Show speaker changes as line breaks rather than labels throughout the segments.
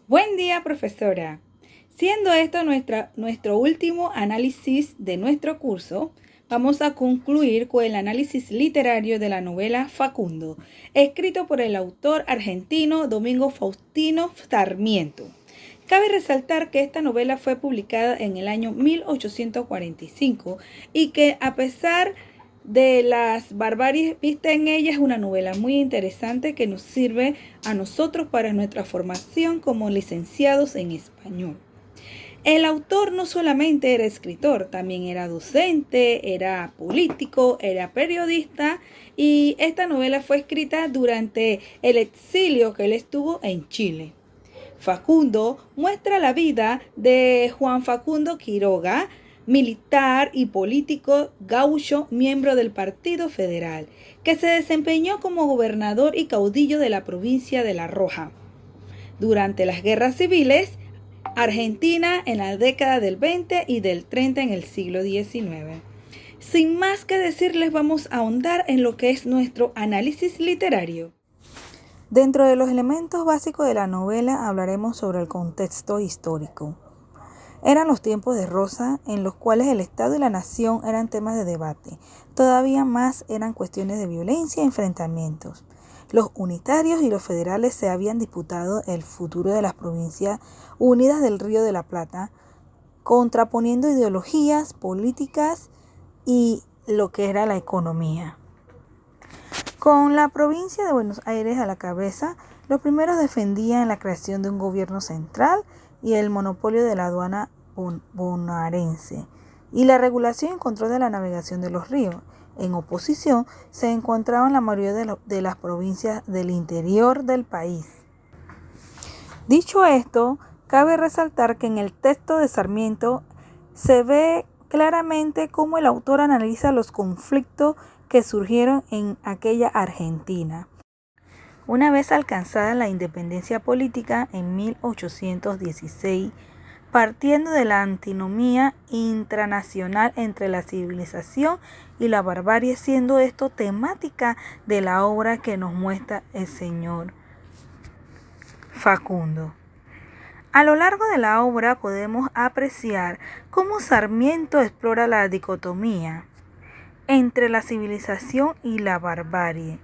Buen día, profesora. Siendo esto nuestro último análisis de nuestro curso, vamos a concluir con el análisis literario de la novela Facundo, escrito por el autor argentino Domingo Faustino Sarmiento. Cabe resaltar que esta novela fue publicada en el año 1845 y que a pesar de las barbaries vistas en ella, es una novela muy interesante que nos sirve a nosotros para nuestra formación como licenciados en español. El autor no solamente era escritor, también era docente, era político, era periodista, y esta novela fue escrita durante el exilio que él estuvo en Chile. Facundo muestra la vida de Juan Facundo Quiroga, militar y político gaucho, miembro del Partido Federal, que se desempeñó como gobernador y caudillo de la provincia de La Rioja durante las guerras civiles Argentina en la década del 20 y del 30 en el siglo XIX. Sin más que decirles, vamos a ahondar en lo que es nuestro análisis literario.
Dentro de los elementos básicos de la novela hablaremos sobre el contexto histórico. Eran los tiempos de Rosa, en los cuales el Estado y la nación eran temas de debate. Todavía más eran cuestiones de violencia y enfrentamientos. Los unitarios y los federales se habían disputado el futuro de las provincias unidas del Río de la Plata, contraponiendo ideologías políticas y lo que era la economía. Con la provincia de Buenos Aires a la cabeza, los primeros defendían la creación de un gobierno central y el monopolio de la aduana bonaerense y la regulación y control de la navegación de los ríos. En oposición se encontraban la mayoría de las provincias del interior del país. Dicho esto, cabe resaltar que en el texto de Sarmiento se ve claramente cómo el autor analiza los conflictos que surgieron en aquella Argentina. Una vez alcanzada la independencia política en 1816, partiendo de la antinomía intranacional entre la civilización y la barbarie, siendo esto temática de la obra que nos muestra el señor Facundo. A lo largo de la obra podemos apreciar cómo Sarmiento explora la dicotomía entre la civilización y la barbarie.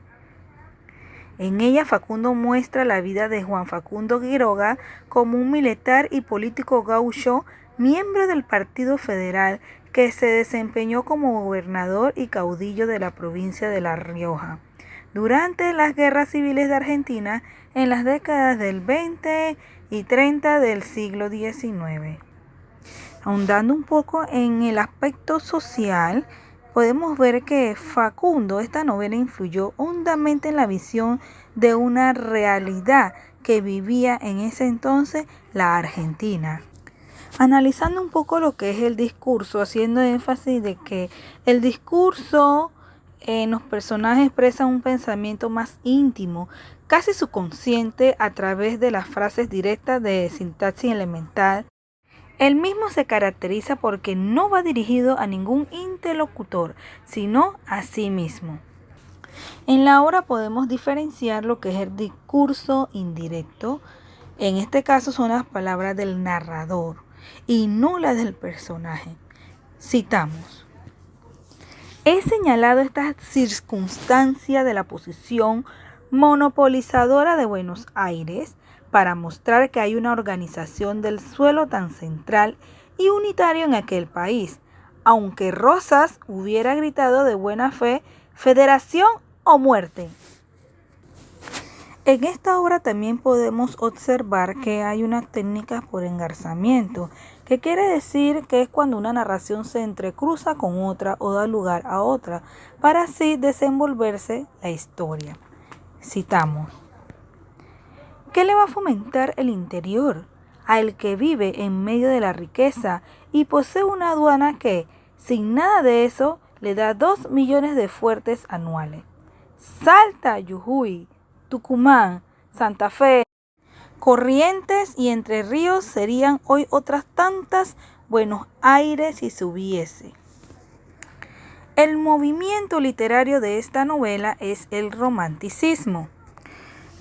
En ella Facundo muestra la vida de Juan Facundo Quiroga como un militar y político gaucho, miembro del Partido Federal, que se desempeñó como gobernador y caudillo de la provincia de La Rioja durante las guerras civiles de Argentina en las décadas del 20 y 30 del siglo XIX. Ahondando un poco en el aspecto social, podemos ver que Facundo, esta novela influyó hondamente en la visión de una realidad que vivía en ese entonces la Argentina. Analizando un poco lo que es el discurso, haciendo énfasis de que el discurso en los personajes expresa un pensamiento más íntimo, casi subconsciente, a través de las frases directas de sintaxis elemental. El mismo se caracteriza porque no va dirigido a ningún interlocutor, sino a sí mismo. En la obra podemos diferenciar lo que es el discurso indirecto. En este caso son las palabras del narrador y no las del personaje. Citamos: he señalado esta circunstancia de la posición monopolizadora de Buenos Aires para mostrar que hay una organización del suelo tan central y unitario en aquel país, aunque Rosas hubiera gritado de buena fe: federación o muerte. En esta obra también podemos observar que hay unas técnicas por engarzamiento, que quiere decir que es cuando una narración se entrecruza con otra o da lugar a otra, para así desenvolverse la historia. Citamos: ¿qué le va a fomentar el interior al que vive en medio de la riqueza y posee una aduana que, sin nada de eso, le da 2 millones de fuertes anuales? Salta, Jujuy, Tucumán, Santa Fe, Corrientes y Entre Ríos serían hoy otras tantas Buenos Aires si se hubiese. El movimiento literario de esta novela es el romanticismo.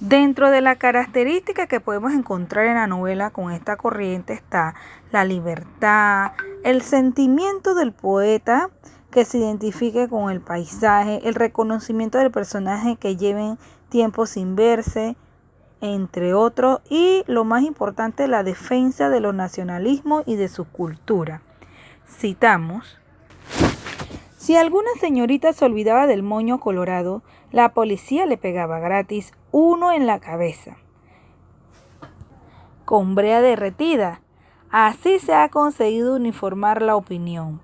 Dentro de la característica que podemos encontrar en la novela con esta corriente está la libertad, el sentimiento del poeta que se identifique con el paisaje, el reconocimiento del personaje que lleven tiempo sin verse, entre otros, y lo más importante, la defensa de los nacionalismos y de su cultura. Citamos: si alguna señorita se olvidaba del moño colorado, la policía le pegaba gratis uno en la cabeza, con brea derretida. Así se ha conseguido uniformar la opinión.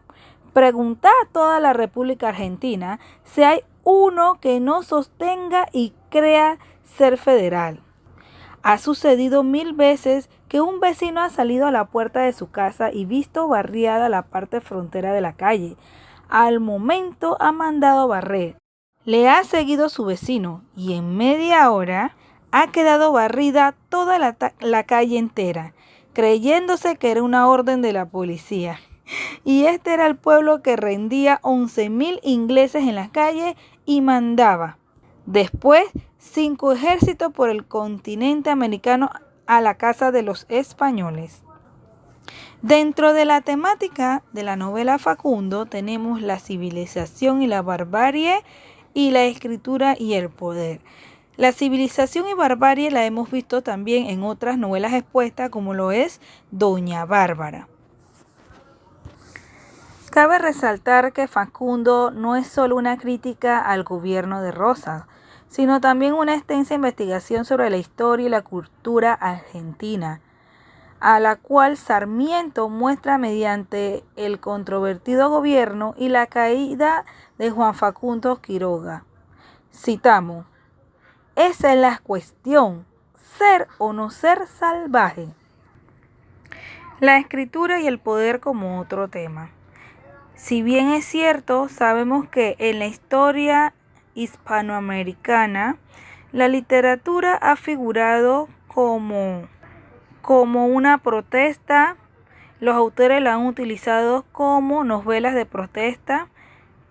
Preguntad a toda la República Argentina si hay uno que no sostenga y crea ser federal. Ha sucedido 1000 veces que un vecino ha salido a la puerta de su casa y visto barriada la parte frontera de la calle. Al momento ha mandado barrer. Le ha seguido su vecino y en media hora ha quedado barrida toda la calle entera, creyéndose que era una orden de la policía. Y este era el pueblo que rendía 11.000 ingleses en las calles y mandaba. Después, 5 ejércitos por el continente americano a la casa de los españoles. Dentro de la temática de la novela Facundo tenemos la civilización y la barbarie y la escritura y el poder. La civilización y barbarie la hemos visto también en otras novelas expuestas, como lo es Doña Bárbara. Cabe resaltar que Facundo no es solo una crítica al gobierno de Rosas, sino también una extensa investigación sobre la historia y la cultura argentina, a la cual Sarmiento muestra mediante el controvertido gobierno y la caída de Juan Facundo Quiroga. Citamos: esa es la cuestión, ser o no ser salvaje. La escritura y el poder como otro tema. Si bien es cierto, sabemos que en la historia hispanoamericana la literatura ha figurado como una protesta, los autores la han utilizado como novelas de protesta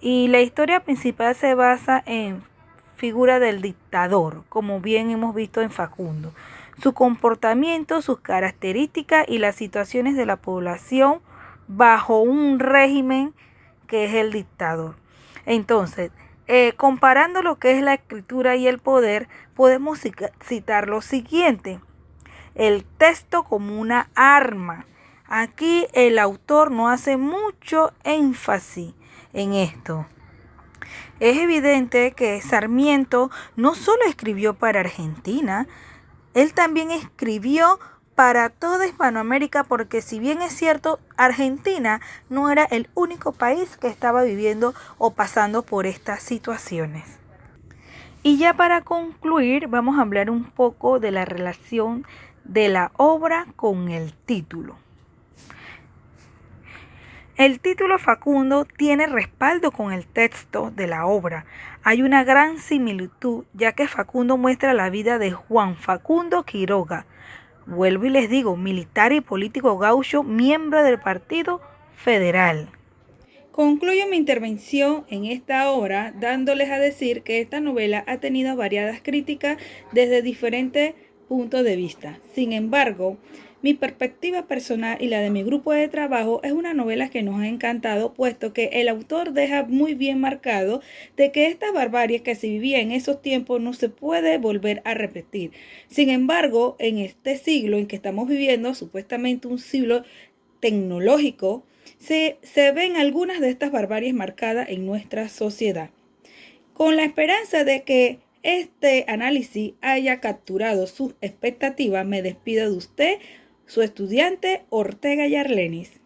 y la historia principal se basa en figura del dictador, como bien hemos visto en Facundo, su comportamiento, sus características y las situaciones de la población bajo un régimen que es el dictador. Entonces, comparando lo que es la escritura y el poder, podemos citar lo siguiente: el texto como una arma. Aquí el autor no hace mucho énfasis en esto. Es evidente que Sarmiento no solo escribió para Argentina, él también escribió para toda Hispanoamérica, porque si bien es cierto, Argentina no era el único país que estaba viviendo o pasando por estas situaciones. Y ya para concluir, vamos a hablar un poco de la relación de la obra con el título. El título Facundo tiene respaldo con el texto de la obra. Hay una gran similitud, ya que Facundo muestra la vida de Juan Facundo Quiroga. Vuelvo y les digo, militar y político gaucho, miembro del Partido Federal.
Concluyo mi intervención en esta obra dándoles a decir que esta novela ha tenido variadas críticas desde diferentes puntos de vista. Sin embargo, mi perspectiva personal y la de mi grupo de trabajo es una novela que nos ha encantado, puesto que el autor deja muy bien marcado de que esta barbarie que se vivía en esos tiempos no se puede volver a repetir. Sin embargo, en este siglo en que estamos viviendo, supuestamente un siglo tecnológico, se ven algunas de estas barbaries marcadas en nuestra sociedad. Con la esperanza de que este análisis haya capturado sus expectativas, me despido de usted, su estudiante Ortega Yarlenis.